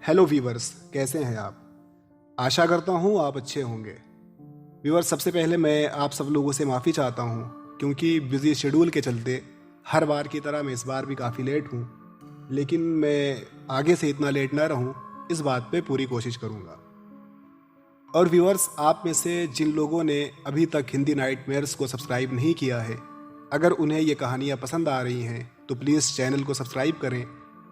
Hello viewers, कैसे हैं आप? आशा करता हूँ आप अच्छे होंगे। वीवर्स, सबसे पहले मैं आप सब लोगों से माफ़ी चाहता हूँ क्योंकि बिज़ी शेड्यूल के चलते हर बार की तरह मैं इस बार भी काफ़ी लेट हूँ। लेकिन मैं आगे से इतना लेट ना रहूँ, इस बात पे पूरी कोशिश करूँगा। और व्यूअर्स, आप में से जिन लोगों ने अभी तक हिंदी नाइटमेयर्स को सब्सक्राइब नहीं किया है, अगर उन्हें ये कहानियाँ पसंद आ रही हैं तो प्लीज़ चैनल को सब्सक्राइब करें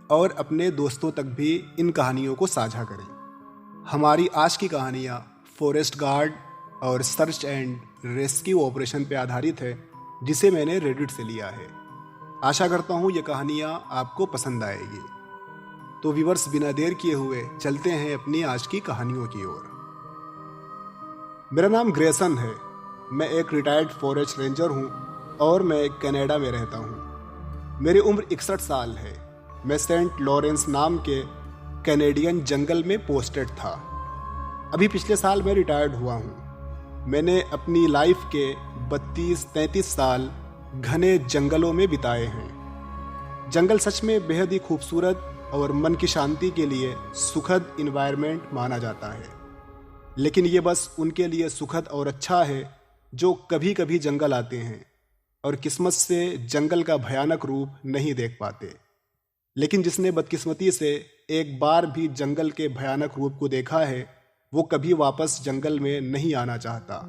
और अपने दोस्तों तक भी इन कहानियों को साझा करें। हमारी आज की कहानियाँ फॉरेस्ट गार्ड और सर्च एंड रेस्क्यू ऑपरेशन पर आधारित है, जिसे मैंने रेडिट से लिया है। आशा करता हूँ ये कहानियाँ आपको पसंद आएगी। तो व्यूअर्स, बिना देर किए हुए चलते हैं अपनी आज की कहानियों की ओर। मेरा नाम ग्रेसन है। मैं एक रिटायर्ड फॉरेस्ट रेंजर हूँ और मैं कनाडा में रहता हूँ। मेरी उम्र 61 साल है। मैं सेंट लॉरेंस नाम के कैनेडियन जंगल में पोस्टेड था। अभी पिछले साल मैं रिटायर्ड हुआ हूँ। मैंने अपनी लाइफ के 32-33 साल घने जंगलों में बिताए हैं। जंगल सच में बेहद ही खूबसूरत और मन की शांति के लिए सुखद इन्वायरमेंट माना जाता है। लेकिन ये बस उनके लिए सुखद और अच्छा है जो कभी कभी जंगल आते हैं और किस्मत से जंगल का भयानक रूप नहीं देख पाते। लेकिन जिसने बदकिस्मती से एक बार भी जंगल के भयानक रूप को देखा है, वो कभी वापस जंगल में नहीं आना चाहता।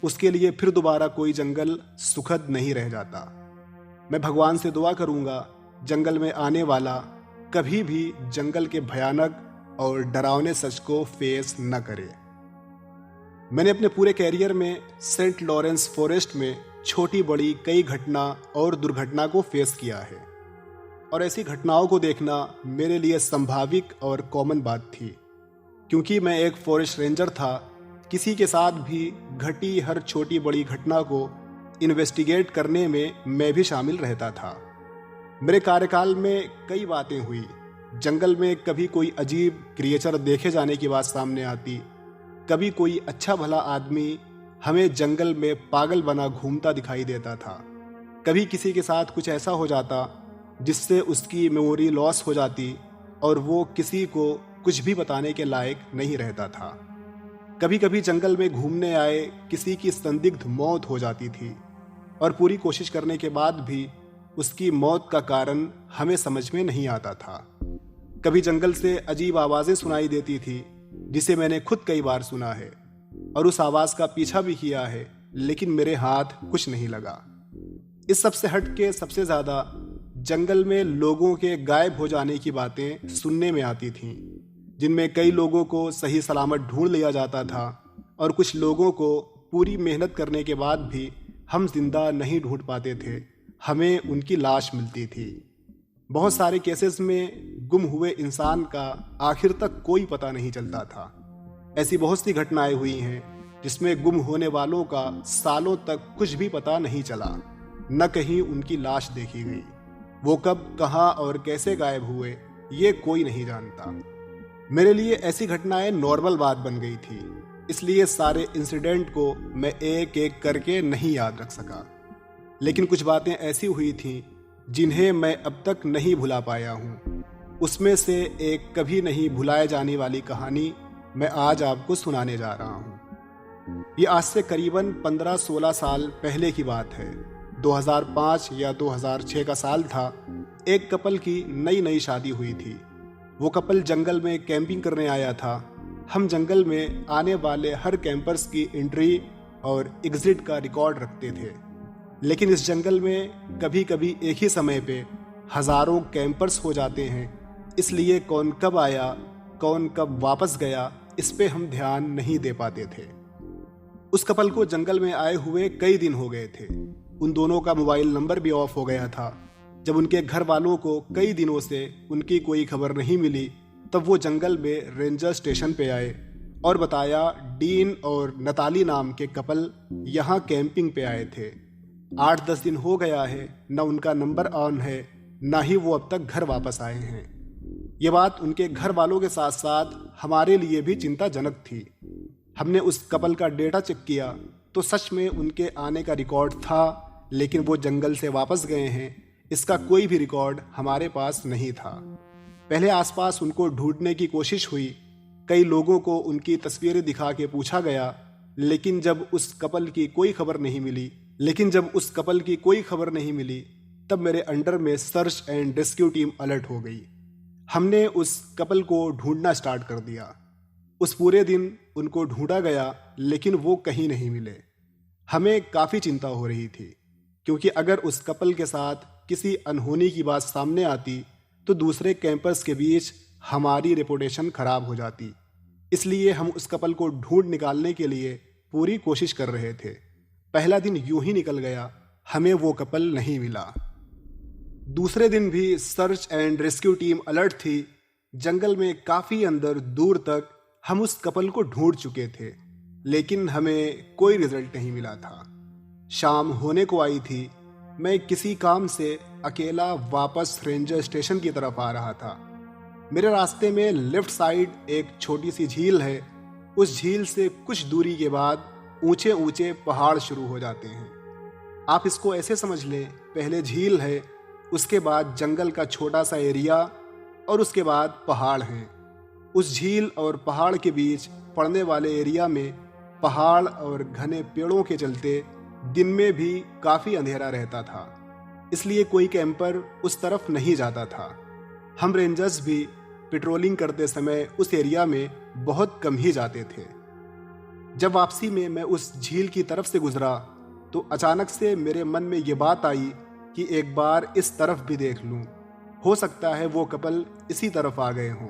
उसके लिए फिर दोबारा कोई जंगल सुखद नहीं रह जाता। मैं भगवान से दुआ करूंगा जंगल में आने वाला कभी भी जंगल के भयानक और डरावने सच को फेस न करे। मैंने अपने पूरे कैरियर में सेंट लॉरेंस फॉरेस्ट में छोटी बड़ी कई घटना और दुर्घटना को फेस किया है, और ऐसी घटनाओं को देखना मेरे लिए संभाविक और कॉमन बात थी। क्योंकि मैं एक फॉरेस्ट रेंजर था, किसी के साथ भी घटी हर छोटी बड़ी घटना को इन्वेस्टिगेट करने में मैं भी शामिल रहता था। मेरे कार्यकाल में कई बातें हुई। जंगल में कभी कोई अजीब क्रिएचर देखे जाने की बात सामने आती, कभी कोई अच्छा भला आदमी हमें जंगल में पागल बना घूमता दिखाई देता था, कभी किसी के साथ कुछ ऐसा हो जाता जिससे उसकी मेमोरी लॉस हो जाती और वो किसी को कुछ भी बताने के लायक नहीं रहता था। कभी कभी जंगल में घूमने आए किसी की संदिग्ध मौत हो जाती थी और पूरी कोशिश करने के बाद भी उसकी मौत का कारण हमें समझ में नहीं आता था। कभी जंगल से अजीब आवाज़ें सुनाई देती थी जिसे मैंने खुद कई बार सुना है और उस आवाज़ का पीछा भी किया है, लेकिन मेरे हाथ कुछ नहीं लगा। इस सब से हट के सबसे ज़्यादा जंगल में लोगों के गायब हो जाने की बातें सुनने में आती थीं, जिनमें कई लोगों को सही सलामत ढूंढ लिया जाता था और कुछ लोगों को पूरी मेहनत करने के बाद भी हम जिंदा नहीं ढूंढ पाते थे, हमें उनकी लाश मिलती थी। बहुत सारे केसेस में गुम हुए इंसान का आखिर तक कोई पता नहीं चलता था। ऐसी बहुत सी घटनाएं हुई हैं जिसमें गुम होने वालों का सालों तक कुछ भी पता नहीं चला, न कहीं उनकी लाश देखी गई। वो कब, कहाँ और कैसे गायब हुए ये कोई नहीं जानता। मेरे लिए ऐसी घटनाएं नॉर्मल बात बन गई थी, इसलिए सारे इंसिडेंट को मैं एक एक करके नहीं याद रख सका। लेकिन कुछ बातें ऐसी हुई थीं जिन्हें मैं अब तक नहीं भुला पाया हूँ। उसमें से एक कभी नहीं भुलाए जाने वाली कहानी मैं आज आपको सुनाने जा रहा हूँ। ये आज से करीबन 15-16 साल पहले की बात है। 2005 या 2006 का साल था। एक कपल की नई नई शादी हुई थी। वो कपल जंगल में कैंपिंग करने आया था। हम जंगल में आने वाले हर कैंपर्स की एंट्री और एग्जिट का रिकॉर्ड रखते थे। लेकिन इस जंगल में कभी कभी एक ही समय पे हजारों कैंपर्स हो जाते हैं, इसलिए कौन कब आया कौन कब वापस गया इस पे हम ध्यान नहीं दे पाते थे। उस कपल को जंगल में आए हुए कई दिन हो गए थे। उन दोनों का मोबाइल नंबर भी ऑफ हो गया था। जब उनके घर वालों को कई दिनों से उनकी कोई खबर नहीं मिली, तब वो जंगल में रेंजर स्टेशन पे आए और बताया डीन और नताली नाम के कपल यहाँ कैंपिंग पे आए थे। 8-10 दिन हो गया है, न उनका नंबर ऑन है, न ही वो अब तक घर वापस आए हैं। ये बात उनके घर वालों के साथ साथ हमारे लिए भी चिंताजनक थी। हमने उस कपल का डेटा चेक किया तो सच में उनके आने का रिकॉर्ड था, लेकिन वो जंगल से वापस गए हैं इसका कोई भी रिकॉर्ड हमारे पास नहीं था। पहले आसपास उनको ढूंढने की कोशिश हुई, कई लोगों को उनकी तस्वीरें दिखा के पूछा गया, लेकिन जब उस कपल की कोई खबर नहीं मिली तब मेरे अंडर में search and rescue team alert हो गई। हमने उस कपल को ढूंढना स्टार्ट कर दिया। उस पूरे दिन उनको ढूंढा गया, लेकिन वो कहीं नहीं मिले। हमें काफ़ी चिंता हो रही थी, क्योंकि अगर उस कपल के साथ किसी अनहोनी की बात सामने आती तो दूसरे कैंपर्स के बीच हमारी रेपुटेशन खराब हो जाती। इसलिए हम उस कपल को ढूंढ निकालने के लिए पूरी कोशिश कर रहे थे। पहला दिन यूं ही निकल गया, हमें वो कपल नहीं मिला। दूसरे दिन भी search and rescue team alert थी। जंगल में काफ़ी अंदर दूर तक हम उस कपल को ढूंढ चुके थे, लेकिन हमें कोई रिजल्ट नहीं मिला था। शाम होने को आई थी। मैं किसी काम से अकेला वापस रेंजर स्टेशन की तरफ आ रहा था। मेरे रास्ते में लेफ्ट साइड एक छोटी सी झील है। उस झील से कुछ दूरी के बाद ऊंचे ऊंचे पहाड़ शुरू हो जाते हैं। आप इसको ऐसे समझ लें, पहले झील है, उसके बाद जंगल का छोटा सा एरिया और उसके बाद पहाड़ हैं। उस झील और पहाड़ के बीच पड़ने वाले एरिया में पहाड़ और घने पेड़ों के चलते दिन में भी काफ़ी अंधेरा रहता था, इसलिए कोई कैंपर उस तरफ नहीं जाता था। हम रेंजर्स भी पेट्रोलिंग करते समय उस एरिया में बहुत कम ही जाते थे। जब वापसी में मैं उस झील की तरफ से गुजरा तो अचानक से मेरे मन में ये बात आई कि एक बार इस तरफ भी देख लूं, हो सकता है वो कपल इसी तरफ आ गए हों।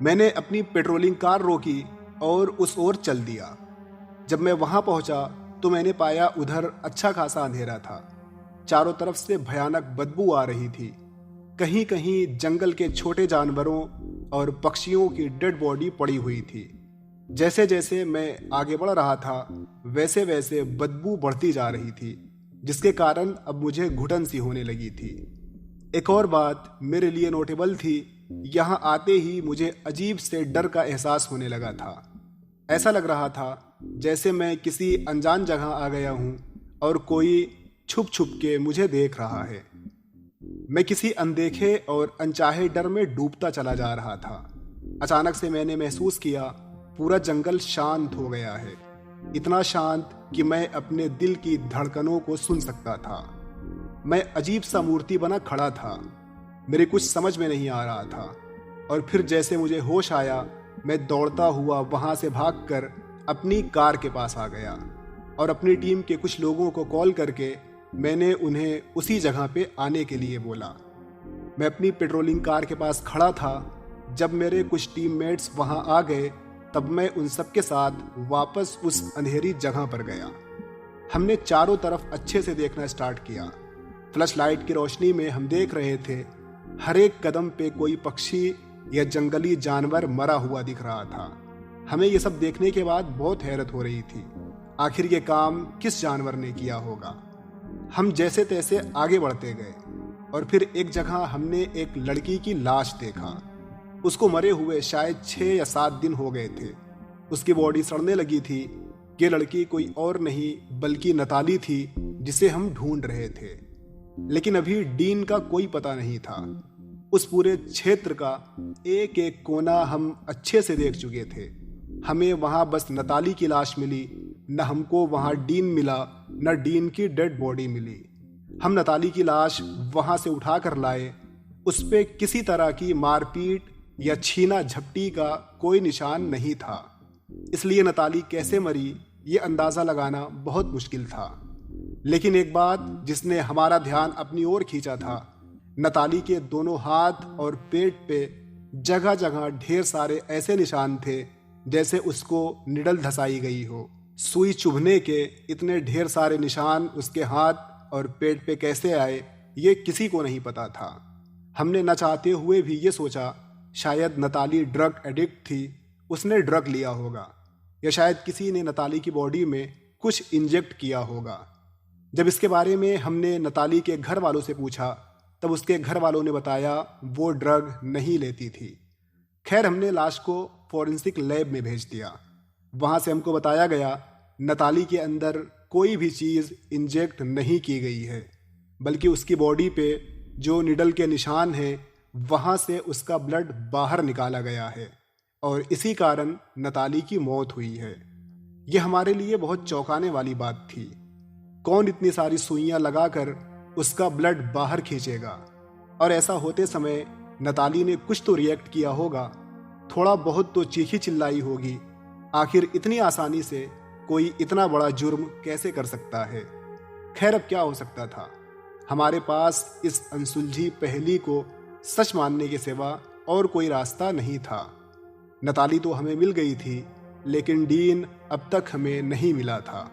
मैंने अपनी पेट्रोलिंग कार रोकी और उस ओर चल दिया। जब मैं वहां पहुंचा तो मैंने पाया उधर अच्छा खासा अंधेरा था। चारों तरफ से भयानक बदबू आ रही थी। कहीं कहीं जंगल के छोटे जानवरों और पक्षियों की डेड बॉडी पड़ी हुई थी। जैसे जैसे मैं आगे बढ़ रहा था वैसे वैसे बदबू बढ़ती जा रही थी, जिसके कारण अब मुझे घुटन सी होने लगी थी। एक और बात मेरे लिए नोटेबल थी, यहाँ आते ही मुझे अजीब से डर का एहसास होने लगा था। ऐसा लग रहा था जैसे मैं किसी अनजान जगह आ गया हूँ और कोई छुप छुप के मुझे देख रहा है। मैं किसी अनदेखे और अनचाहे डर में डूबता चला जा रहा था। अचानक से मैंने महसूस किया पूरा जंगल शांत हो गया है, इतना शांत कि मैं अपने दिल की धड़कनों को सुन सकता था। मैं अजीब सा मूर्ति बना खड़ा था, मेरे कुछ समझ में नहीं आ रहा था। और फिर जैसे मुझे होश आया, मैं दौड़ता हुआ वहां से भागकर अपनी कार के पास आ गया और अपनी टीम के कुछ लोगों को कॉल करके मैंने उन्हें उसी जगह पे आने के लिए बोला। मैं अपनी पेट्रोलिंग कार के पास खड़ा था। जब मेरे कुछ टीममेट्स वहां आ गए तब मैं उन सब के साथ वापस उस अंधेरी जगह पर गया। हमने चारों तरफ अच्छे से देखना स्टार्ट किया। फ्लैश लाइट की रोशनी में हम देख रहे थे हर एक कदम पे कोई पक्षी या जंगली जानवर मरा हुआ दिख रहा था। हमें ये सब देखने के बाद बहुत हैरत हो रही थी, आखिर ये काम किस जानवर ने किया होगा। हम जैसे तैसे आगे बढ़ते गए और फिर एक जगह हमने एक लड़की की लाश देखा। उसको मरे हुए शायद 6 या 7 दिन हो गए थे। उसकी बॉडी सड़ने लगी थी। ये लड़की कोई और नहीं बल्कि नताली थी, जिसे हम ढूंढ रहे थे। लेकिन अभी डीन का कोई पता नहीं था। उस पूरे क्षेत्र का एक एक कोना हम अच्छे से देख चुके थे। हमें वहां बस नताली की लाश मिली, न हमको वहां डीन मिला, न डीन की डेड बॉडी मिली। हम नताली की लाश वहां से उठा कर लाए। उस पे किसी तरह की मारपीट या छीना झपटी का कोई निशान नहीं था, इसलिए नताली कैसे मरी ये अंदाज़ा लगाना बहुत मुश्किल था। लेकिन एक बात जिसने हमारा ध्यान अपनी ओर खींचा था, नताली के दोनों हाथ और पेट पे जगह जगह ढेर सारे ऐसे निशान थे जैसे उसको निडल धसाई गई हो। सुई चुभने के इतने ढेर सारे निशान उसके हाथ और पेट पे कैसे आए ये किसी को नहीं पता था। हमने न चाहते हुए भी ये सोचा शायद नताली ड्रग एडिक्ट थी, उसने ड्रग लिया होगा, या शायद किसी ने नताली की बॉडी में कुछ इंजेक्ट किया होगा। जब इसके बारे में हमने नताली के घर वालों से पूछा तब उसके घर वालों ने बताया वो ड्रग नहीं लेती थी। खैर हमने लाश को फॉरेंसिक लैब में भेज दिया। वहाँ से हमको बताया गया नताली के अंदर कोई भी चीज़ इंजेक्ट नहीं की गई है, बल्कि उसकी बॉडी पे जो निडल के निशान हैं वहाँ से उसका ब्लड बाहर निकाला गया है और इसी कारण नताली की मौत हुई है। यह हमारे लिए बहुत चौंकाने वाली बात थी। कौन इतनी सारी सुइयां लगाकर उसका ब्लड बाहर खींचेगा? और ऐसा होते समय नताली ने कुछ तो रिएक्ट किया होगा, थोड़ा बहुत तो चीखी चिल्लाई होगी। आखिर इतनी आसानी से कोई इतना बड़ा जुर्म कैसे कर सकता है? खैर, अब क्या हो सकता था? हमारे पास इस अनसुलझी पहेली को सच मानने के सिवा और कोई रास्ता नहीं था। नताली तो हमें मिल गई थी, लेकिन डीन अब तक हमें नहीं मिला था।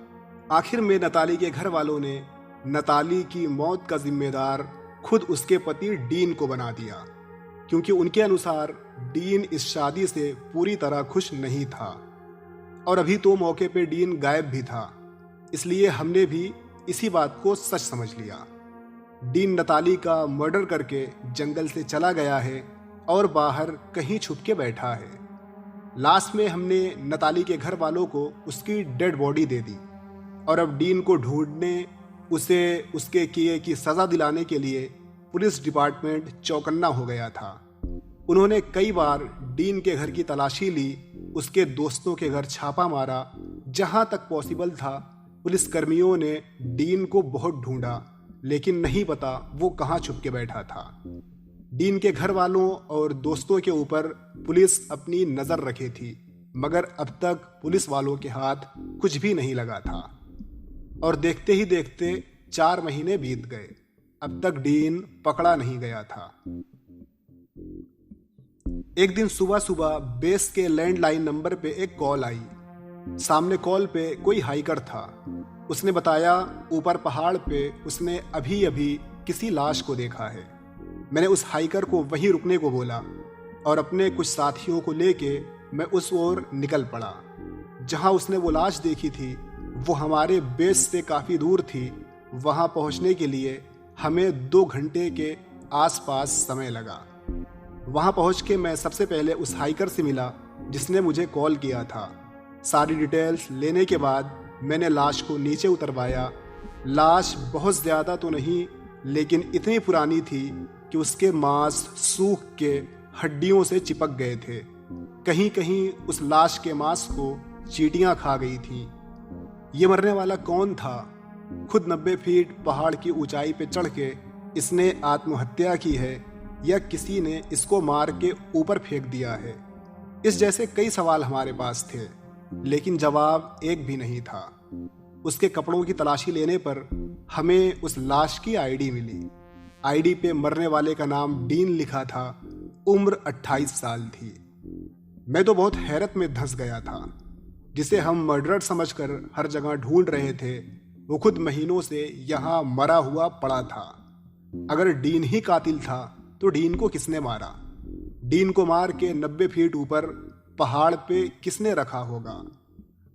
आखिर में नताली के घर वालों ने नताली की मौत का जिम्मेदार खुद उसके पति डीन को बना दिया, क्योंकि उनके अनुसार डीन इस शादी से पूरी तरह खुश नहीं था और अभी तो मौके पे डीन गायब भी था। इसलिए हमने भी इसी बात को सच समझ लिया। डीन नताली का मर्डर करके जंगल से चला गया है और बाहर कहीं छुप के बैठा है। लास्ट में हमने नताली के घर वालों को उसकी डेड बॉडी दे दी और अब डीन को ढूंढने, उसे उसके किए की सज़ा दिलाने के लिए पुलिस डिपार्टमेंट चौकन्ना हो गया था। उन्होंने कई बार डीन के घर की तलाशी ली, उसके दोस्तों के घर छापा मारा। जहां तक पॉसिबल था पुलिसकर्मियों ने डीन को बहुत ढूंढा, लेकिन नहीं पता वो कहाँ छुप के बैठा था। डीन के घर वालों और दोस्तों के ऊपर पुलिस अपनी नज़र रखे थी, मगर अब तक पुलिस वालों के हाथ कुछ भी नहीं लगा था। और देखते ही देखते 4 महीने बीत गए, अब तक डीन पकड़ा नहीं गया था। एक दिन सुबह सुबह बेस के लैंडलाइन नंबर पे एक कॉल आई। सामने कॉल पे कोई हाइकर था। उसने बताया ऊपर पहाड़ पे उसने अभी अभी किसी लाश को देखा है। मैंने उस हाइकर को वहीं रुकने को बोला और अपने कुछ साथियों को लेके मैं उस ओर निकल पड़ा। जहां उसने वो लाश देखी थी वो हमारे बेस से काफ़ी दूर थी। वहां पहुंचने के लिए हमें 2 घंटे के आसपास समय लगा। वहां पहुंच के मैं सबसे पहले उस हाइकर से मिला जिसने मुझे कॉल किया था। सारी डिटेल्स लेने के बाद मैंने लाश को नीचे उतरवाया। लाश बहुत ज़्यादा तो नहीं, लेकिन इतनी पुरानी थी कि उसके मांस सूख के हड्डियों से चिपक गए थे। कहीं कहीं उस लाश के मांस को चींटियां खा गई थीं। ये मरने वाला कौन था? खुद 90 फीट पहाड़ की ऊंचाई पे चढ़ के इसने आत्महत्या की है या किसी ने इसको मार के ऊपर फेंक दिया है? इस जैसे कई सवाल हमारे पास थे, लेकिन जवाब एक भी नहीं था। उसके कपड़ों की तलाशी लेने पर हमें उस लाश की आईडी मिली। आईडी पे मरने वाले का नाम डीन लिखा था। उम्र 28 साल थी। मैं तो बहुत हैरत में धंस गया था। जिसे हम मर्डरर समझकर हर जगह ढूंढ रहे थे, वो खुद महीनों से यहाँ मरा हुआ पड़ा था। अगर डीन ही कातिल था तो डीन को किसने मारा? डीन को मार के 90 फीट ऊपर पहाड़ पे किसने रखा होगा?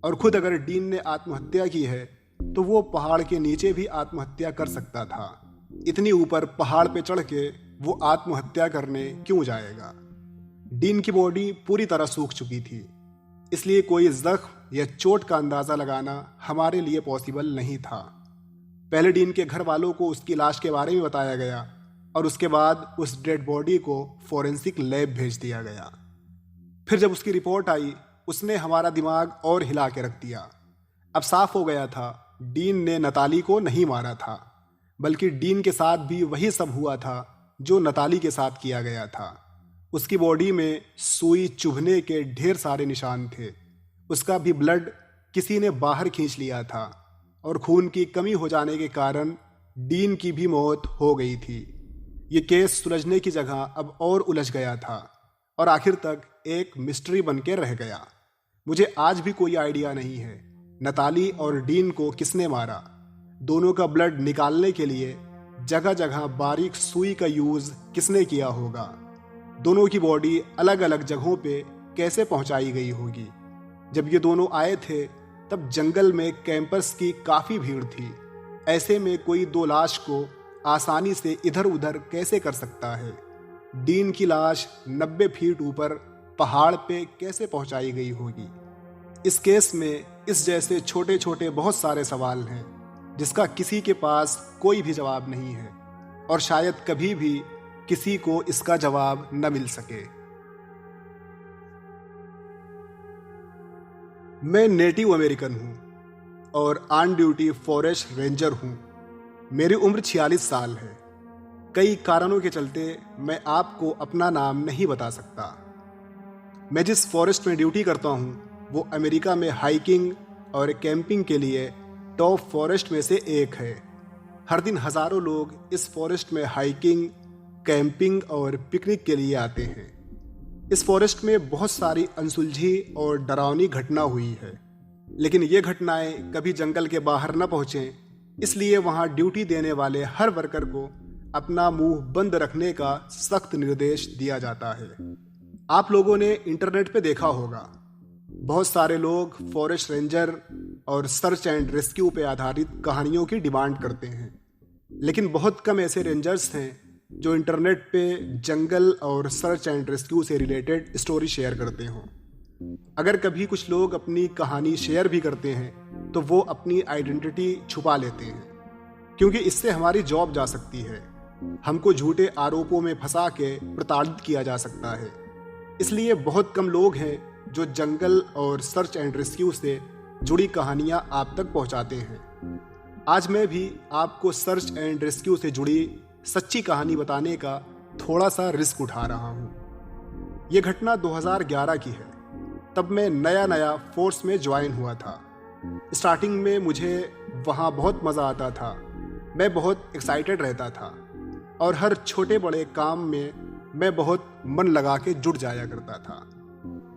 और खुद अगर डीन ने आत्महत्या की है तो वो पहाड़ के नीचे भी आत्महत्या कर सकता था। इतनी ऊपर पहाड़ पे चढ़ के वो आत्महत्या करने क्यों जाएगा? डीन की बॉडी पूरी तरह सूख चुकी थी, इसलिए कोई जख्म या चोट का अंदाज़ा लगाना हमारे लिए पॉसिबल नहीं था। पहले डीन के घर वालों को उसकी लाश के बारे में बताया गया और उसके बाद उस डेड बॉडी को फॉरेंसिक लैब भेज दिया गया। फिर जब उसकी रिपोर्ट आई, उसने हमारा दिमाग और हिला के रख दिया। अब साफ हो गया था डीन ने नताली को नहीं मारा था, बल्कि डीन के साथ भी वही सब हुआ था जो नताली के साथ किया गया था। उसकी बॉडी में सुई चुभने के ढेर सारे निशान थे। उसका भी ब्लड किसी ने बाहर खींच लिया था और खून की कमी हो जाने के कारण डीन की भी मौत हो गई थी। ये केस सुलझने की जगह अब और उलझ गया था और आखिर तक एक मिस्ट्री बन के रह गया। मुझे आज भी कोई आइडिया नहीं है नताली और डीन को किसने मारा। दोनों का ब्लड निकालने के लिए जगह जगह बारीक सुई का यूज़ किसने किया होगा? दोनों की बॉडी अलग अलग जगहों पे कैसे पहुंचाई गई होगी? जब ये दोनों आए थे तब जंगल में कैंपर्स की काफ़ी भीड़ थी। ऐसे में कोई 2 लाश को आसानी से इधर उधर कैसे कर सकता है? डीन की लाश 90 फीट ऊपर पहाड़ पे कैसे पहुंचाई गई होगी? इस केस में इस जैसे छोटे छोटे बहुत सारे सवाल हैं जिसका किसी के पास कोई भी जवाब नहीं है और शायद कभी भी किसी को इसका जवाब न मिल सके। मैं नेटिव अमेरिकन हूँ और ऑन ड्यूटी फॉरेस्ट रेंजर हूँ। मेरी उम्र 46 साल है। कई कारणों के चलते मैं आपको अपना नाम नहीं बता सकता। मैं जिस फॉरेस्ट में ड्यूटी करता हूँ वो अमेरिका में हाइकिंग और कैंपिंग के लिए टॉप फॉरेस्ट में से एक है। हर दिन हज़ारों लोग इस फॉरेस्ट में हाइकिंग, कैंपिंग और पिकनिक के लिए आते हैं। इस फॉरेस्ट में बहुत सारी अनसुलझी और डरावनी घटना हुई है, लेकिन ये घटनाएं कभी जंगल के बाहर न पहुँचें, इसलिए वहाँ ड्यूटी देने वाले हर वर्कर को अपना मुंह बंद रखने का सख्त निर्देश दिया जाता है। आप लोगों ने इंटरनेट पे देखा होगा, बहुत सारे लोग फॉरेस्ट रेंजर और सर्च एंड रेस्क्यू पे आधारित कहानियों की डिमांड करते हैं, लेकिन बहुत कम ऐसे रेंजर्स हैं जो इंटरनेट पे जंगल और सर्च एंड रेस्क्यू से रिलेटेड स्टोरी शेयर करते हों। अगर कभी कुछ लोग अपनी कहानी शेयर भी करते हैं तो वो अपनी आइडेंटिटी छुपा लेते हैं, क्योंकि इससे हमारी जॉब जा सकती है। हमको झूठे आरोपों में फंसा के प्रताड़ित किया जा सकता है। इसलिए बहुत कम लोग हैं जो जंगल और सर्च एंड रेस्क्यू से जुड़ी कहानियां आप तक पहुंचाते हैं। आज मैं भी आपको सर्च एंड रेस्क्यू से जुड़ी सच्ची कहानी बताने का थोड़ा सा रिस्क उठा रहा हूँ। ये घटना 2011 की है। तब मैं नया फोर्स में ज्वाइन हुआ था। स्टार्टिंग में मुझे वहाँ बहुत मज़ा आता था। मैं बहुत एक्साइटेड रहता था और हर छोटे बड़े काम में मैं बहुत मन लगा के जुट जाया करता था।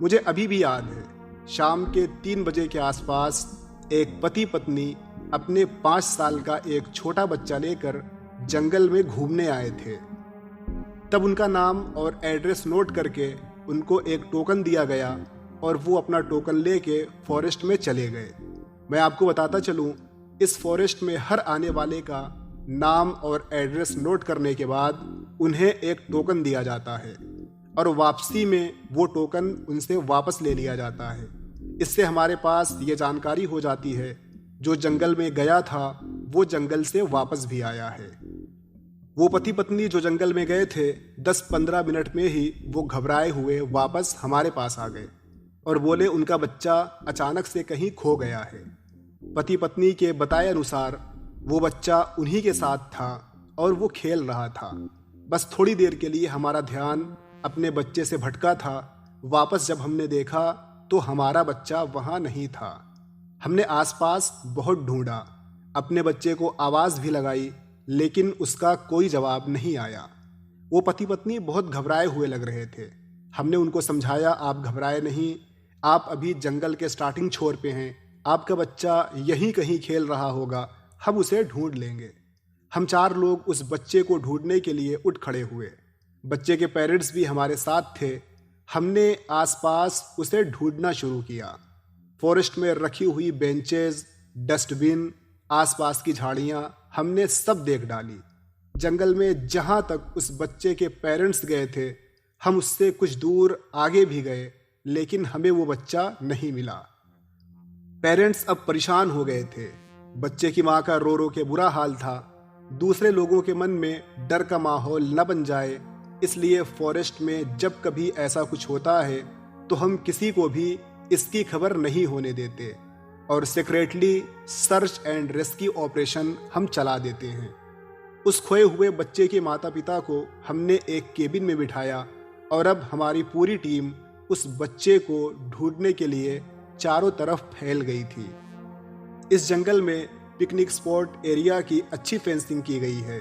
मुझे अभी भी याद है, शाम के 3 बजे के आसपास एक पति पत्नी अपने 5 साल का एक छोटा बच्चा लेकर जंगल में घूमने आए थे। तब उनका नाम और एड्रेस नोट करके उनको एक टोकन दिया गया और वो अपना टोकन लेके फॉरेस्ट में चले गए। मैं आपको बताता चलूं, इस फॉरेस्ट में हर आने वाले का नाम और एड्रेस नोट करने के बाद उन्हें एक टोकन दिया जाता है और वापसी में वो टोकन उनसे वापस ले लिया जाता है। इससे हमारे पास ये जानकारी हो जाती है जो जंगल में गया था वो जंगल से वापस भी आया है। वो पति पत्नी जो जंगल में गए थे 10-15 मिनट में ही वो घबराए हुए वापस हमारे पास आ गए और बोले उनका बच्चा अचानक से कहीं खो गया है। पति पत्नी के बताए अनुसार वो बच्चा उन्हीं के साथ था और वो खेल रहा था। बस थोड़ी देर के लिए हमारा ध्यान अपने बच्चे से भटका था। वापस जब हमने देखा तो हमारा बच्चा वहाँ नहीं था। हमने आसपास बहुत ढूंढा, अपने बच्चे को आवाज़ भी लगाई, लेकिन उसका कोई जवाब नहीं आया। वो पति पत्नी बहुत घबराए हुए लग रहे थे। हमने उनको समझाया, आप घबराए नहीं, आप अभी जंगल के स्टार्टिंग छोर पे हैं, आपका बच्चा यहीं कहीं खेल रहा होगा, हम उसे ढूंढ लेंगे। हम 4 लोग उस बच्चे को ढूंढने के लिए उठ खड़े हुए। बच्चे के पेरेंट्स भी हमारे साथ थे। हमने आसपास उसे ढूंढना शुरू किया। फॉरेस्ट में रखी हुई बेंचेस, डस्टबिन, आसपास की झाड़ियाँ हमने सब देख डाली। जंगल में जहाँ तक उस बच्चे के पेरेंट्स गए थे, हम उससे कुछ दूर आगे भी गए, लेकिन हमें वो बच्चा नहीं मिला। पेरेंट्स अब परेशान हो गए थे। बच्चे की माँ का रो रो के बुरा हाल था। दूसरे लोगों के मन में डर का माहौल न बन जाए, इसलिए फॉरेस्ट में जब कभी ऐसा कुछ होता है तो हम किसी को भी इसकी खबर नहीं होने देते और secretly search and rescue operation हम चला देते हैं। उस खोए हुए बच्चे के माता पिता को हमने एक केबिन में बिठाया और अब हमारी पूरी टीम उस बच्चे को ढूंढने के लिए चारों तरफ फैल गई थी। इस जंगल में पिकनिक स्पॉट एरिया की अच्छी फेंसिंग की गई है।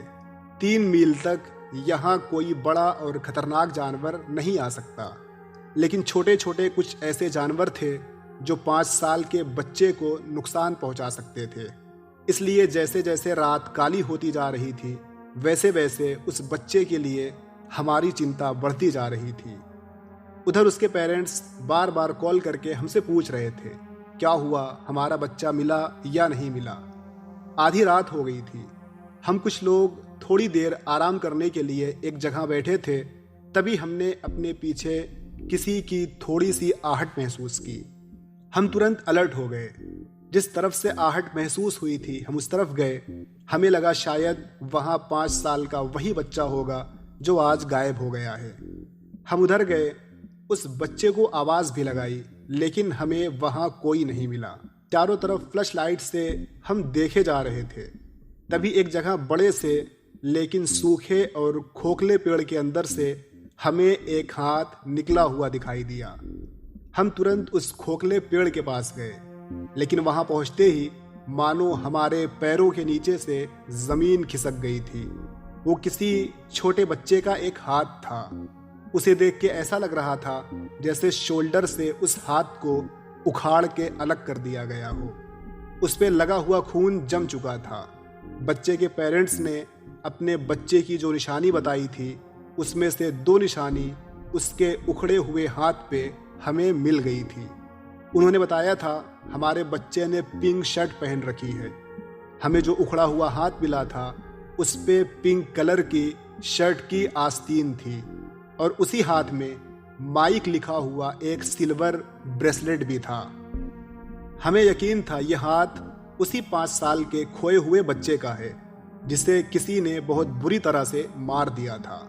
3 मील तक यहाँ कोई बड़ा और खतरनाक जानवर नहीं आ सकता, लेकिन छोटे छोटे कुछ ऐसे जानवर थे जो 5 साल के बच्चे को नुकसान पहुँचा सकते थे। इसलिए जैसे जैसे रात काली होती जा रही थी, वैसे वैसे उस बच्चे के लिए हमारी चिंता बढ़ती जा रही थी। उधर उसके पेरेंट्स बार बार कॉल करके हमसे पूछ रहे थे, क्या हुआ, हमारा बच्चा मिला या नहीं मिला। आधी रात हो गई थी। हम कुछ लोग थोड़ी देर आराम करने के लिए एक जगह बैठे थे। तभी हमने अपने पीछे किसी की थोड़ी सी आहट महसूस की। हम तुरंत अलर्ट हो गए। जिस तरफ से आहट महसूस हुई थी हम उस तरफ गए। हमें लगा शायद वहाँ 5 साल का वही बच्चा होगा जो आज गायब हो गया है। हम उधर गए, उस बच्चे को आवाज़ भी लगाई, लेकिन हमें वहाँ कोई नहीं मिला। चारों तरफ फ्लैश लाइट से हम देखे जा रहे थे। तभी एक जगह बड़े से लेकिन सूखे और खोखले पेड़ के अंदर से हमें एक हाथ निकला हुआ दिखाई दिया। हम तुरंत उस खोखले पेड़ के पास गए, लेकिन वहां पहुंचते ही मानो हमारे पैरों के नीचे से जमीन खिसक गई थी। वो किसी छोटे बच्चे का एक हाथ था। उसे देख के ऐसा लग रहा था जैसे शोल्डर से उस हाथ को उखाड़ के अलग कर दिया गया हो। उस पे लगा हुआ खून जम चुका था। बच्चे के पेरेंट्स ने अपने बच्चे की जो निशानी बताई थी, उसमें से 2 निशानी उसके उखड़े हुए हाथ पे हमें मिल गई थी। उन्होंने बताया था हमारे बच्चे ने पिंक शर्ट पहन रखी है। हमें जो उखड़ा हुआ हाथ मिला था उस पे पिंक कलर की शर्ट की आस्तीन थी और उसी हाथ में माइक लिखा हुआ एक सिल्वर ब्रेसलेट भी था। हमें यकीन था यह हाथ उसी 5 साल के खोए हुए बच्चे का है जिसे किसी ने बहुत बुरी तरह से मार दिया था।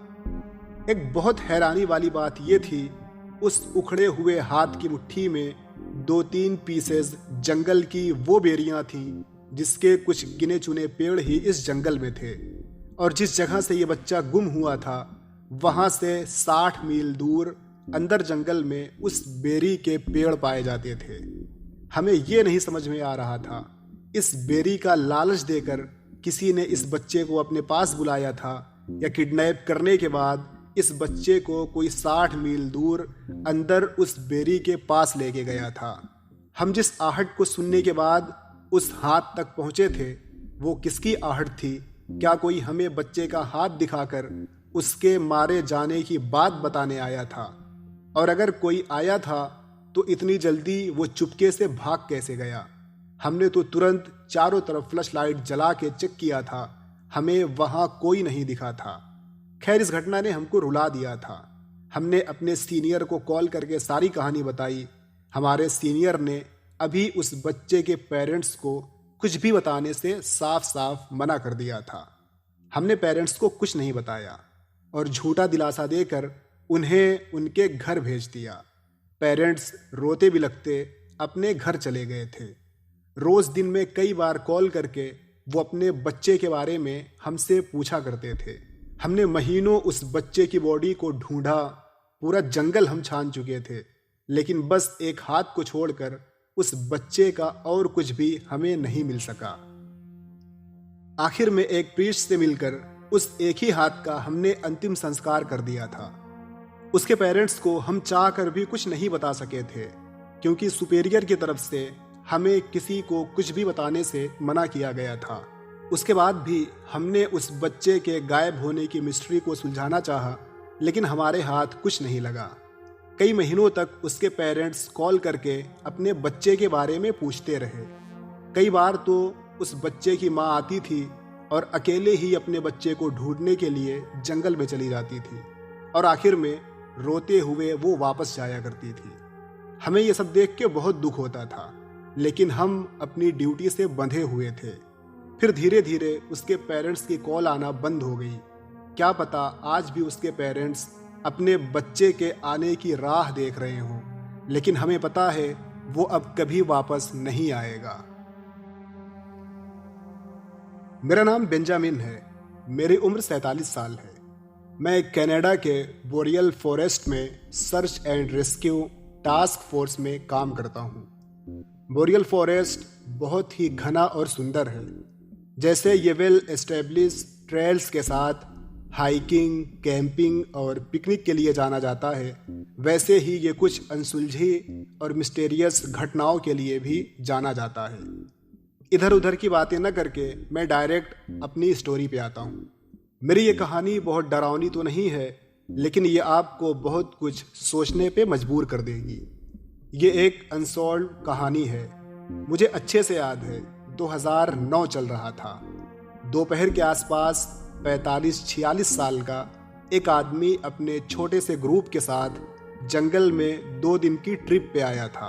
एक बहुत हैरानी वाली बात यह थी, उस उखड़े हुए हाथ की मुट्ठी में 2-3 पीसेस जंगल की वो बेरियां थीं जिसके कुछ गिने चुने पेड़ ही इस जंगल में थे, और जिस जगह से ये बच्चा गुम हुआ था वहां से 60 मील दूर अंदर जंगल में उस बेरी के पेड़ पाए जाते थे। हमें ये नहीं समझ में आ रहा था इस बेरी का लालच देकर किसी ने इस बच्चे को अपने पास बुलाया था या किडनैप करने के बाद इस बच्चे को कोई 60 मील दूर अंदर उस बेरी के पास लेके गया था। हम जिस आहट को सुनने के बाद उस हाथ तक पहुंचे थे, वो किसकी आहट थी? क्या कोई हमें बच्चे का हाथ दिखाकर उसके मारे जाने की बात बताने आया था? और अगर कोई आया था तो इतनी जल्दी वो चुपके से भाग कैसे गया? हमने तो तुरंत चारों तरफ फ्लैश लाइट जला के चेक किया था, हमें वहां कोई नहीं दिखा था। खैर, इस घटना ने हमको रुला दिया था। हमने अपने सीनियर को कॉल करके सारी कहानी बताई। हमारे सीनियर ने अभी उस बच्चे के पेरेंट्स को कुछ भी बताने से साफ साफ मना कर दिया था। हमने पेरेंट्स को कुछ नहीं बताया और झूठा दिलासा देकर उन्हें उनके घर भेज दिया। पेरेंट्स रोते बिलखते अपने घर चले गए थे। रोज दिन में कई बार कॉल करके वो अपने बच्चे के बारे में हमसे पूछा करते थे। हमने महीनों उस बच्चे की बॉडी को ढूंढा, पूरा जंगल हम छान चुके थे, लेकिन बस एक हाथ को छोड़कर उस बच्चे का और कुछ भी हमें नहीं मिल सका। आखिर में एक प्रीस्ट से मिलकर उस एक ही हाथ का हमने अंतिम संस्कार कर दिया था। उसके पेरेंट्स को हम चाह कर भी कुछ नहीं बता सके थे, क्योंकि सुपेरियर की तरफ से हमें किसी को कुछ भी बताने से मना किया गया था। उसके बाद भी हमने उस बच्चे के गायब होने की मिस्ट्री को सुलझाना चाहा, लेकिन हमारे हाथ कुछ नहीं लगा। कई महीनों तक उसके पेरेंट्स कॉल करके अपने बच्चे के बारे में पूछते रहे। कई बार तो उस बच्चे की माँ आती थी और अकेले ही अपने बच्चे को ढूंढने के लिए जंगल में चली जाती थी, और आखिर में रोते हुए वो वापस जाया करती थी। हमें ये सब देख के बहुत दुख होता था, लेकिन हम अपनी ड्यूटी से बंधे हुए थे। फिर धीरे धीरे उसके पेरेंट्स की कॉल आना बंद हो गई। क्या पता आज भी उसके पेरेंट्स अपने बच्चे के आने की राह देख रहे हों, लेकिन हमें पता है वो अब कभी वापस नहीं आएगा। मेरा नाम बेंजामिन है। मेरी उम्र 47 साल है। मैं कनाडा के बोरियल फॉरेस्ट में search and rescue task force में काम करता हूँ। बोरियल फॉरेस्ट बहुत ही घना और सुंदर है। जैसे ये वेल एस्टेब्लिश ट्रेल्स के साथ हाइकिंग, कैंपिंग और पिकनिक के लिए जाना जाता है, वैसे ही ये कुछ अनसुलझी और मिस्टीरियस घटनाओं के लिए भी जाना जाता है। इधर उधर की बातें न करके मैं डायरेक्ट अपनी स्टोरी पे आता हूँ। मेरी ये कहानी बहुत डरावनी तो नहीं है, लेकिन ये आपको बहुत कुछ सोचने पे मजबूर कर देगी। ये एक अनसॉल्व कहानी है। मुझे अच्छे से याद है 2009 चल रहा था। दोपहर के आसपास 45-46 साल का एक आदमी अपने छोटे से ग्रुप के साथ जंगल में 2 दिन की ट्रिप पे आया था।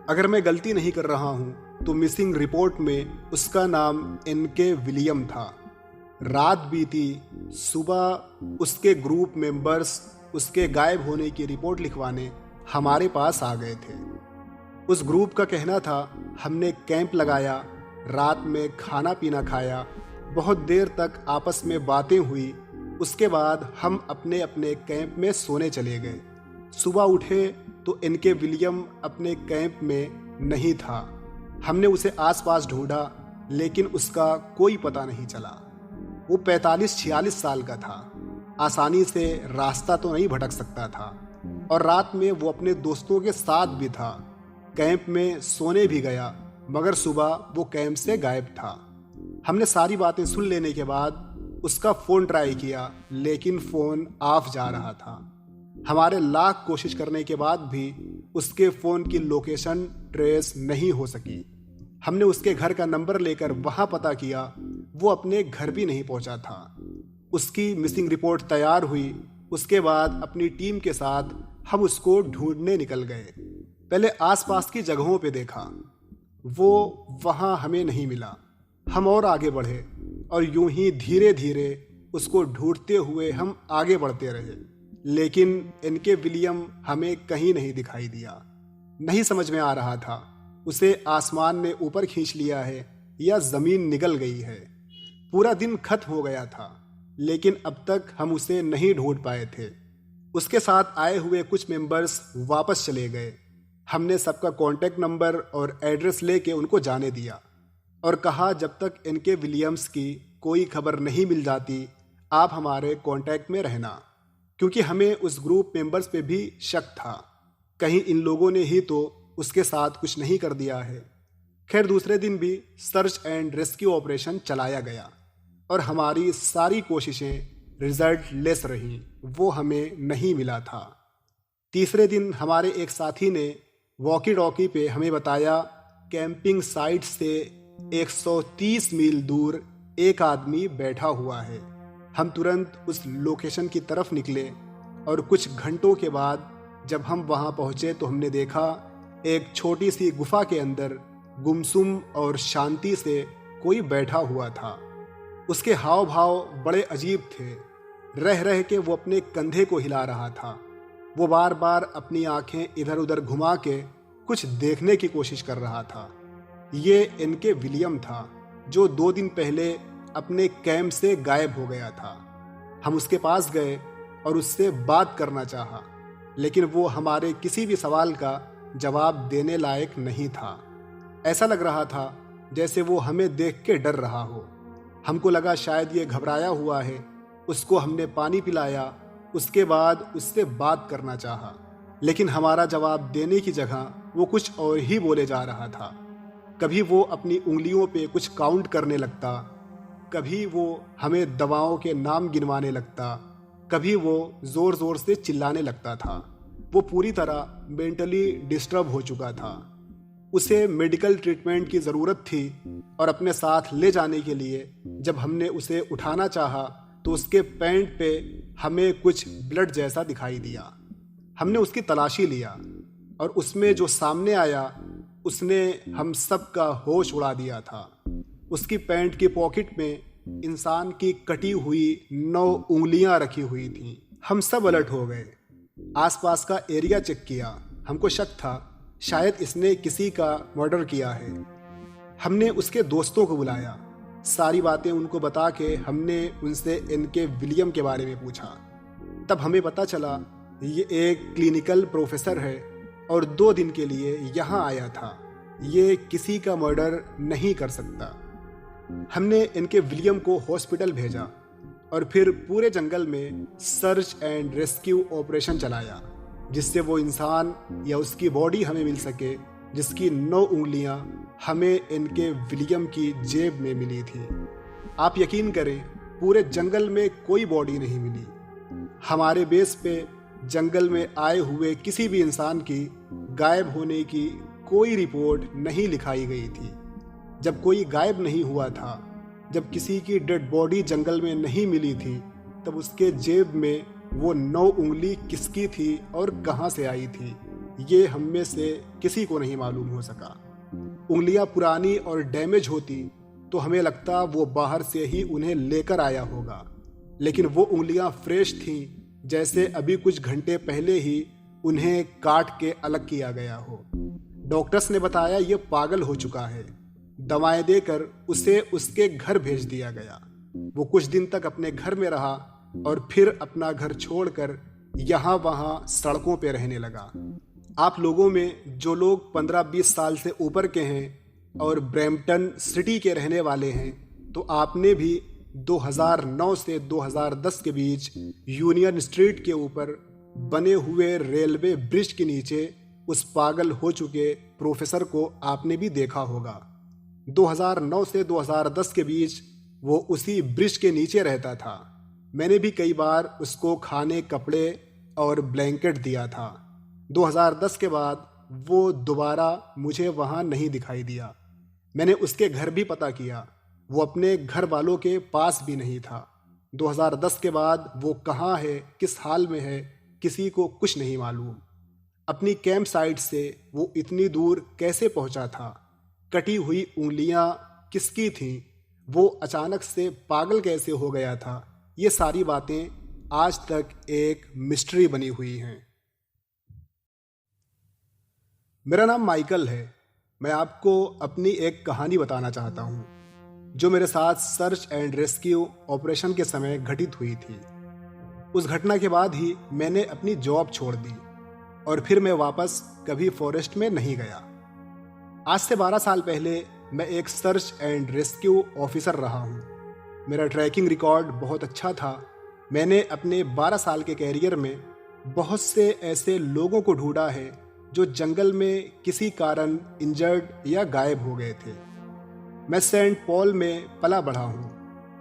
अगर मैं गलती नहीं कर रहा हूँ तो मिसिंग रिपोर्ट में उसका नाम NK विलियम था। रात बीती, सुबह उसके ग्रुप मेंबर्स उसके गायब होने की रिपोर्ट लिखवाने हमारे पास आ गए थे। उस ग्रुप का कहना था हमने कैंप लगाया, रात में खाना पीना खाया, बहुत देर तक आपस में बातें हुई, उसके बाद हम अपने अपने कैंप में सोने चले गए। सुबह उठे तो इनके विलियम अपने कैंप में नहीं था। हमने उसे आसपास ढूंढा लेकिन उसका कोई पता नहीं चला। वो 45-46 साल का था, आसानी से रास्ता तो नहीं भटक सकता था और रात में वो अपने दोस्तों के साथ भी था। कैंप में सोने भी गया मगर सुबह वो कैंप से गायब था। हमने सारी बातें सुन लेने के बाद उसका फ़ोन ट्राई किया लेकिन फ़ोन ऑफ जा रहा था। हमारे लाख कोशिश करने के बाद भी उसके फ़ोन की लोकेशन ट्रेस नहीं हो सकी। हमने उसके घर का नंबर लेकर वहाँ पता किया, वो अपने घर भी नहीं पहुँचा था। उसकी मिसिंग रिपोर्ट तैयार हुई। उसके बाद अपनी टीम के साथ हम उसको ढूंढने निकल गए। पहले आसपास की जगहों पे देखा, वो वहाँ हमें नहीं मिला। हम और आगे बढ़े और यूं ही धीरे धीरे उसको ढूंढते हुए हम आगे बढ़ते रहे, लेकिन इनके विलियम हमें कहीं नहीं दिखाई दिया। नहीं समझ में आ रहा था उसे आसमान ने ऊपर खींच लिया है या ज़मीन निगल गई है। पूरा दिन खत्म हो गया था लेकिन अब तक हम उसे नहीं ढूंढ पाए थे। उसके साथ आए हुए कुछ मेंबर्स वापस चले गए। हमने सबका कॉन्टैक्ट नंबर और एड्रेस लेके उनको जाने दिया और कहा जब तक इनके विलियम्स की कोई खबर नहीं मिल जाती आप हमारे कॉन्टैक्ट में रहना, क्योंकि हमें उस ग्रुप मेंबर्स पे भी शक था, कहीं इन लोगों ने ही तो उसके साथ कुछ नहीं कर दिया है। खैर दूसरे दिन भी सर्च एंड रेस्क्यू ऑपरेशन चलाया गया और हमारी सारी कोशिशें रिजल्ट लेस रहीं, वो हमें नहीं मिला था। तीसरे दिन हमारे एक साथी ने वॉकी टॉकी पे हमें बताया कैंपिंग साइट से 130 मील दूर एक आदमी बैठा हुआ है। हम तुरंत उस लोकेशन की तरफ निकले और कुछ घंटों के बाद जब हम वहां पहुंचे तो हमने देखा एक छोटी सी गुफा के अंदर गुमसुम और शांति से कोई बैठा हुआ था। उसके हाव भाव बड़े अजीब थे। रह रह के वो अपने कंधे को हिला रहा था। वो बार बार अपनी आंखें इधर उधर घुमा के कुछ देखने की कोशिश कर रहा था। ये इनके विलियम था जो 2 दिन पहले अपने कैंप से गायब हो गया था। हम उसके पास गए और उससे बात करना चाहा, लेकिन वो हमारे किसी भी सवाल का जवाब देने लायक नहीं था। ऐसा लग रहा था जैसे वो हमें देख के डर रहा हो। हमको लगा शायद ये घबराया हुआ है। उसको हमने पानी पिलाया, उसके बाद उससे बात करना चाहा, लेकिन हमारा जवाब देने की जगह वो कुछ और ही बोले जा रहा था। कभी वो अपनी उंगलियों पे कुछ काउंट करने लगता, कभी वो हमें दवाओं के नाम गिनवाने लगता, कभी वो ज़ोर ज़ोर से चिल्लाने लगता था। वो पूरी तरह मेंटली डिस्टर्ब हो चुका था। उसे मेडिकल ट्रीटमेंट की ज़रूरत थी और अपने साथ ले जाने के लिए जब हमने उसे उठाना चाहा तो उसके पैंट पे हमें कुछ ब्लड जैसा दिखाई दिया। हमने उसकी तलाशी लिया और उसमें जो सामने आया उसने हम सब का होश उड़ा दिया था। उसकी पैंट की पॉकेट में इंसान की कटी हुई 9 उंगलियां रखी हुई थीं। हम सब अलर्ट हो गए। आसपास का एरिया चेक किया। हमको शक था शायद इसने किसी का मर्डर किया है। हमने उसके दोस्तों को बुलाया, सारी बातें उनको बता के हमने उनसे इनके विलियम के बारे में पूछा। तब हमें पता चला ये एक क्लिनिकल प्रोफेसर है और 2 दिन के लिए यहाँ आया था। ये किसी का मर्डर नहीं कर सकता। हमने इनके विलियम को हॉस्पिटल भेजा और फिर पूरे जंगल में सर्च एंड रेस्क्यू ऑपरेशन चलाया, जिससे वो इंसान या उसकी बॉडी हमें मिल सके जिसकी 9 उंगलियां हमें इनके विलियम की जेब में मिली थी। आप यकीन करें पूरे जंगल में कोई बॉडी नहीं मिली। हमारे बेस पे जंगल में आए हुए किसी भी इंसान की गायब होने की कोई रिपोर्ट नहीं लिखाई गई थी। जब कोई गायब नहीं हुआ था, जब किसी की डेड बॉडी जंगल में नहीं मिली थी, तब उसके जेब में वो 9 उंगली किसकी थी और कहाँ से आई थी, ये हम में से किसी को नहीं मालूम हो सका। उंगलियां पुरानी और डैमेज होती तो हमें लगता वो बाहर से ही उन्हें लेकर आया होगा, लेकिन वो उंगलियां फ्रेश थीं, जैसे अभी कुछ घंटे पहले ही उन्हें काट के अलग किया गया हो। डॉक्टर्स ने बताया ये पागल हो चुका है। दवाएं देकर उसे उसके घर भेज दिया गया। वो कुछ दिन तक अपने घर में रहा और फिर अपना घर छोड़कर यहाँ वहाँ सड़कों पे रहने लगा। आप लोगों में जो लोग 15-20 साल से ऊपर के हैं और ब्रैम्पटन सिटी के रहने वाले हैं, तो आपने भी 2009 से 2010 के बीच यूनियन स्ट्रीट के ऊपर बने हुए रेलवे ब्रिज के नीचे उस पागल हो चुके प्रोफेसर को आपने भी देखा होगा। 2009 से 2010 के बीच वो उसी ब्रिज के नीचे रहता था। मैंने भी कई बार उसको खाने, कपड़े और ब्लैंकेट दिया था। 2010 के बाद वो दोबारा मुझे वहाँ नहीं दिखाई दिया। मैंने उसके घर भी पता किया, वो अपने घर वालों के पास भी नहीं था। 2010 के बाद वो कहाँ है, किस हाल में है, किसी को कुछ नहीं मालूम। अपनी कैंप साइट से वो इतनी दूर कैसे पहुंचा था, कटी हुई उंगलियां किसकी थीं, वो अचानक से पागल कैसे हो गया था, ये सारी बातें आज तक एक मिस्ट्री बनी हुई हैं। मेरा नाम माइकल है। मैं आपको अपनी एक कहानी बताना चाहता हूँ जो मेरे साथ सर्च एंड रेस्क्यू ऑपरेशन के समय घटित हुई थी। उस घटना के बाद ही मैंने अपनी जॉब छोड़ दी और फिर मैं वापस कभी फॉरेस्ट में नहीं गया। आज से 12 साल पहले मैं एक सर्च एंड रेस्क्यू ऑफिसर रहा हूँ। मेरा ट्रैकिंग रिकॉर्ड बहुत अच्छा था। मैंने अपने 12 साल के कैरियर में बहुत से ऐसे लोगों को ढूंढा है जो जंगल में किसी कारण इंजर्ड या गायब हो गए थे। मैं सेंट पॉल में पला बढ़ा हूँ।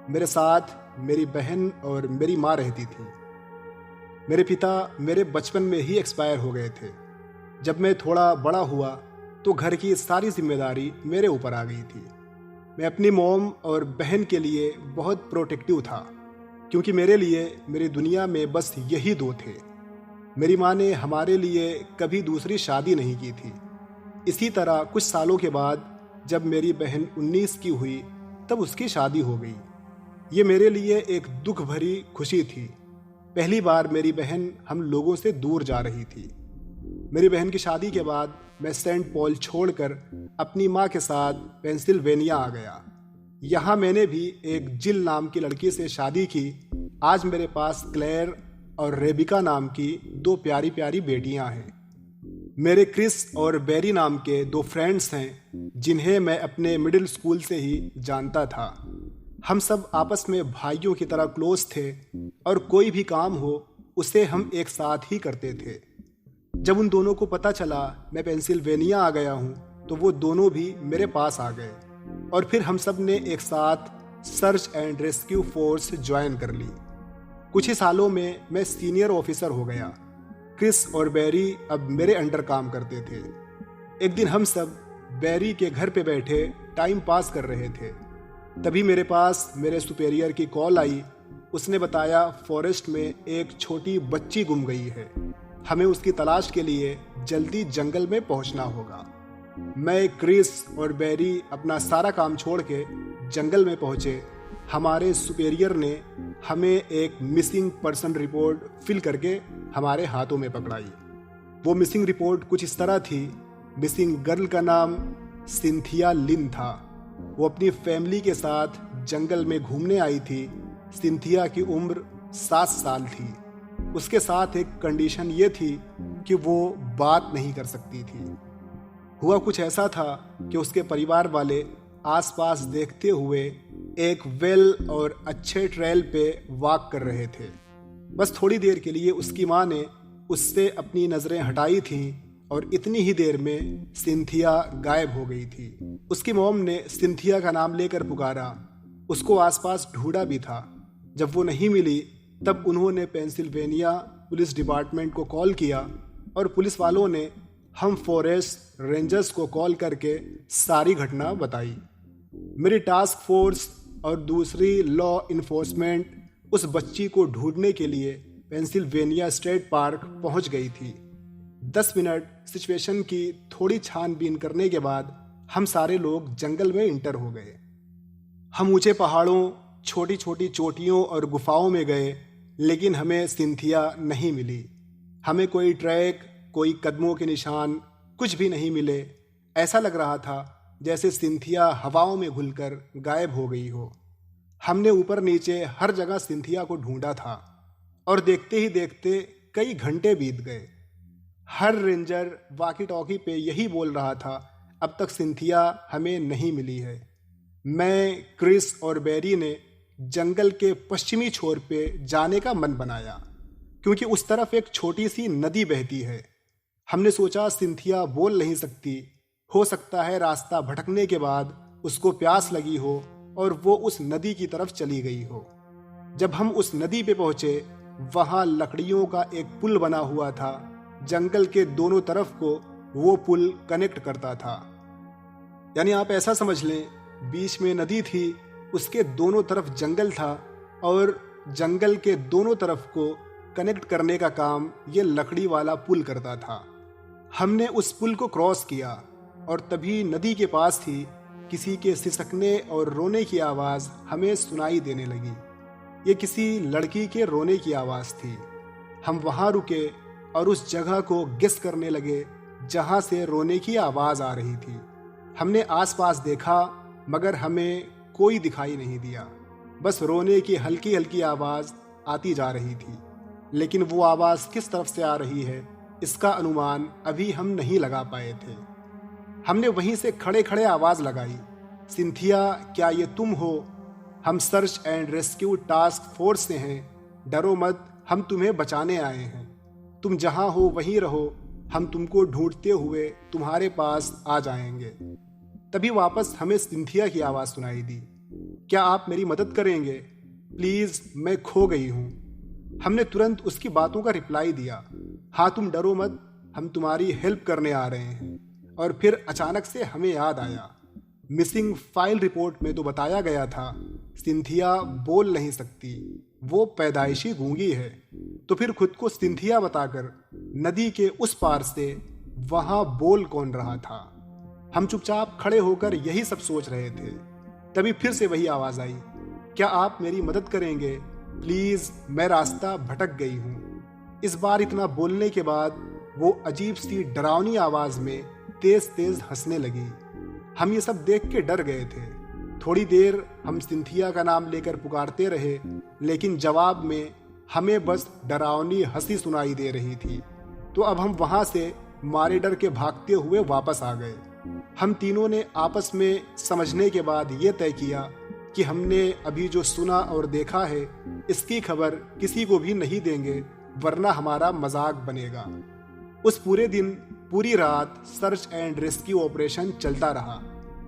मेरे साथ मेरी बहन और मेरी माँ रहती थी। मेरे पिता मेरे बचपन में ही एक्सपायर हो गए थे। जब मैं थोड़ा बड़ा हुआ तो घर की सारी जिम्मेदारी मेरे ऊपर आ गई थी। मैं अपनी मॉम और बहन के लिए बहुत प्रोटेक्टिव था क्योंकि मेरे लिए मेरी दुनिया में बस यही दो थे। मेरी माँ ने हमारे लिए कभी दूसरी शादी नहीं की थी। इसी तरह कुछ सालों के बाद जब मेरी बहन 19 की हुई तब उसकी शादी हो गई। ये मेरे लिए एक दुख भरी खुशी थी। पहली बार मेरी बहन हम लोगों से दूर जा रही थी। मेरी बहन की शादी के बाद मैं सेंट पॉल छोड़कर अपनी माँ के साथ पेंसिल्वेनिया आ गया। यहाँ मैंने भी एक जिल नाम की लड़की से शादी की। आज मेरे पास क्लेयर और रेबिका नाम की 2 प्यारी प्यारी बेटियां हैं। मेरे क्रिस और बेरी नाम के 2 फ्रेंड्स हैं जिन्हें मैं अपने मिडिल स्कूल से ही जानता था। हम सब आपस में भाइयों की तरह क्लोज थे और कोई भी काम हो उसे हम एक साथ ही करते थे। जब उन दोनों को पता चला मैं पेंसिल्वेनिया आ गया हूँ तो वो दोनों भी मेरे पास आ गए और फिर हम सब ने एक साथ search and rescue force join कर ली। कुछ ही सालों में मैं सीनियर ऑफिसर हो गया। क्रिस और बैरी अब मेरे अंडर काम करते थे। एक दिन हम सब बैरी के घर पे बैठे टाइम पास कर रहे थे। तभी मेरे पास मेरे सुपेरियर की कॉल आई। उसने बताया फॉरेस्ट में एक छोटी बच्ची गुम गई है। हमें उसकी तलाश के लिए जल्दी जंगल में पहुंचना होगा। मैं, क्रिस और बैरी अपना सारा काम छोड़ के जंगल में पहुंचे। हमारे सुपेरियर ने हमें एक मिसिंग पर्सन रिपोर्ट फिल करके हमारे हाथों में पकड़ाई। वो मिसिंग रिपोर्ट कुछ इस तरह थी। मिसिंग गर्ल का नाम सिंथिया लिन था। वो अपनी फैमिली के साथ जंगल में घूमने आई थी। सिंथिया की उम्र 7 साल थी। उसके साथ एक कंडीशन ये थी कि वो बात नहीं कर सकती थी। हुआ कुछ ऐसा था कि उसके परिवार वाले आसपास देखते हुए एक वेल और अच्छे ट्रेल पे वॉक कर रहे थे। बस थोड़ी देर के लिए उसकी माँ ने उससे अपनी नज़रें हटाई थीं और इतनी ही देर में सिंथिया गायब हो गई थी। उसकी मॉम ने सिंथिया का नाम लेकर पुकारा। उसको आसपास ढूंढा भी था। जब वो नहीं मिली तब उन्होंने पेंसिल्वेनिया पुलिस डिपार्टमेंट को कॉल किया और पुलिस वालों ने हम फॉरेस्ट रेंजर्स को कॉल करके सारी घटना बताई। मेरी टास्क फोर्स और दूसरी लॉ इन्फोर्समेंट उस बच्ची को ढूंढने के लिए पेंसिल्वेनिया स्टेट पार्क पहुंच गई थी। 10 मिनट सिचुएशन की थोड़ी छानबीन करने के बाद हम सारे लोग जंगल में इंटर हो गए। हम ऊंचे पहाड़ों, छोटी छोटी चोटियों और गुफाओं में गए, लेकिन हमें सिंथिया नहीं मिली। हमें कोई ट्रैक, कोई कदमों के निशान, कुछ भी नहीं मिले। ऐसा लग रहा था जैसे सिंथिया हवाओं में घुलकर गायब हो गई हो। हमने ऊपर नीचे हर जगह सिंथिया को ढूंढा था और देखते ही देखते कई घंटे बीत गए। हर रेंजर वाकी टॉकी पे यही बोल रहा था, अब तक सिंथिया हमें नहीं मिली है। मैं, क्रिस और बैरी ने जंगल के पश्चिमी छोर पे जाने का मन बनाया, क्योंकि उस तरफ एक छोटी सी नदी बहती है। हमने सोचा सिंथिया बोल नहीं सकती, हो सकता है रास्ता भटकने के बाद उसको प्यास लगी हो और वो उस नदी की तरफ चली गई हो। जब हम उस नदी पे पहुंचे, वहां लकड़ियों का एक पुल बना हुआ था। जंगल के दोनों तरफ को वो पुल कनेक्ट करता था। यानी आप ऐसा समझ लें, बीच में नदी थी, उसके दोनों तरफ जंगल था और जंगल के दोनों तरफ को कनेक्ट करने का काम ये लकड़ी वाला पुल करता था। हमने उस पुल को क्रॉस किया और तभी नदी के पास ही किसी के सिसकने और रोने की आवाज़ हमें सुनाई देने लगी। ये किसी लड़की के रोने की आवाज़ थी। हम वहाँ रुके और उस जगह को गेस करने लगे जहाँ से रोने की आवाज़ आ रही थी। हमने आसपास देखा, मगर हमें कोई दिखाई नहीं दिया। बस रोने की हल्की हल्की आवाज़ आती जा रही थी, लेकिन वो आवाज़ किस तरफ से आ रही है इसका अनुमान अभी हम नहीं लगा पाए थे। हमने वहीं से खड़े खड़े आवाज़ लगाई, सिंथिया, क्या ये तुम हो? हम search and rescue task force से हैं, डरो मत, हम तुम्हें बचाने आए हैं। तुम जहाँ हो वहीं रहो, हम तुमको ढूंढते हुए तुम्हारे पास आ जाएंगे। तभी वापस हमें सिंथिया की आवाज़ सुनाई दी, क्या आप मेरी मदद करेंगे? प्लीज़, मैं खो गई हूँ। हमने तुरंत उसकी बातों का रिप्लाई दिया, हाँ तुम डरो मत, हम तुम्हारी हेल्प करने आ रहे हैं। और फिर अचानक से हमें याद आया, मिसिंग फाइल रिपोर्ट में तो बताया गया था सिंथिया बोल नहीं सकती, वो पैदाइशी गूंगी है। तो फिर खुद को सिंथिया बताकर नदी के उस पार से वहां बोल कौन रहा था? हम चुपचाप खड़े होकर यही सब सोच रहे थे। तभी फिर से वही आवाज़ आई, क्या आप मेरी मदद करेंगे? प्लीज़, मैं रास्ता भटक गई हूँ। इस बार इतना बोलने के बाद वो अजीब सी डरावनी आवाज़ में तेज तेज हंसने लगी। हम ये सब देख के डर गए थे। थोड़ी देर हम सिंथिया का नाम लेकर पुकारते रहे, लेकिन जवाब में हमें बस डरावनी हंसी सुनाई दे रही थी। तो अब हम वहां से मारे डर के भागते हुए वापस आ गए। हम तीनों ने आपस में समझने के बाद ये तय किया कि हमने अभी जो सुना और देखा है इसकी खबर किसी को भी नहीं देंगे, वरना हमारा मजाक बनेगा। उस पूरे दिन, पूरी रात सर्च एंड रेस्क्यू ऑपरेशन चलता रहा,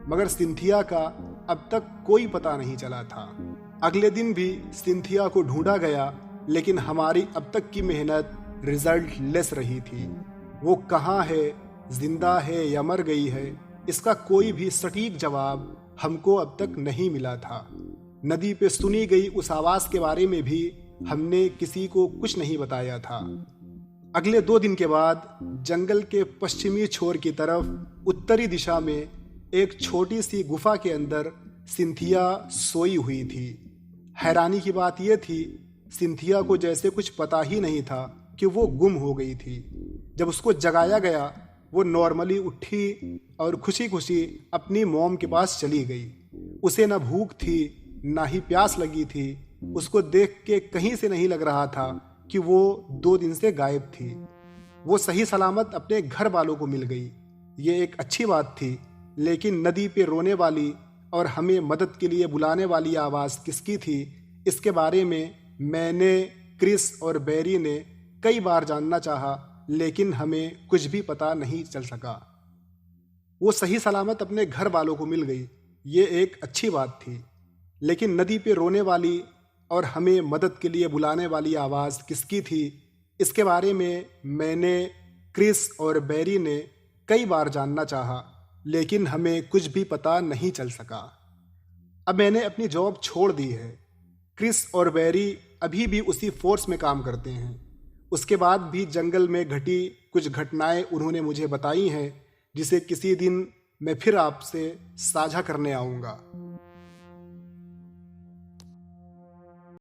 मगर सिंथिया का अब तक कोई पता नहीं चला था। अगले दिन भी सिंथिया को ढूंढा गया, लेकिन हमारी अब तक की मेहनत रिजल्ट लेस रही थी। वो कहाँ है, जिंदा है या मर गई है, इसका कोई भी सटीक जवाब हमको अब तक नहीं मिला था। नदी पे सुनी गई उस आवाज़ के बारे में भी हमने किसी को कुछ नहीं बताया था। अगले 2 दिन के बाद जंगल के पश्चिमी छोर की तरफ उत्तरी दिशा में एक छोटी सी गुफा के अंदर सिंथिया सोई हुई थी। हैरानी की बात यह थी, सिंथिया को जैसे कुछ पता ही नहीं था कि वो गुम हो गई थी। जब उसको जगाया गया, वो नॉर्मली उठी और खुशी खुशी अपनी मॉम के पास चली गई। उसे न भूख थी, ना ही प्यास लगी थी। उसको देख के कहीं से नहीं लग रहा था कि वो 2 दिन से गायब थी। वो सही सलामत अपने घर वालों को मिल गई। ये एक अच्छी बात थी, लेकिन नदी पे रोने वाली और हमें मदद के लिए बुलाने वाली आवाज़ किसकी थी, इसके बारे में मैंने, क्रिस और बैरी ने कई बार जानना चाहा, लेकिन हमें कुछ भी पता नहीं चल सका। वो सही सलामत अपने घर वालों को मिल गई, ये एक अच्छी बात थी, लेकिन नदी पे रोने वाली और हमें मदद के लिए बुलाने वाली आवाज़ किसकी थी, इसके बारे में मैंने, क्रिस और बैरी ने कई बार जानना चाहा, लेकिन हमें कुछ भी पता नहीं चल सका। अब मैंने अपनी जॉब छोड़ दी है। क्रिस और बैरी अभी भी उसी फोर्स में काम करते हैं। उसके बाद भी जंगल में घटी कुछ घटनाएं उन्होंने मुझे बताई हैं, जिसे किसी दिन मैं फिर आपसे साझा करने आऊँगा।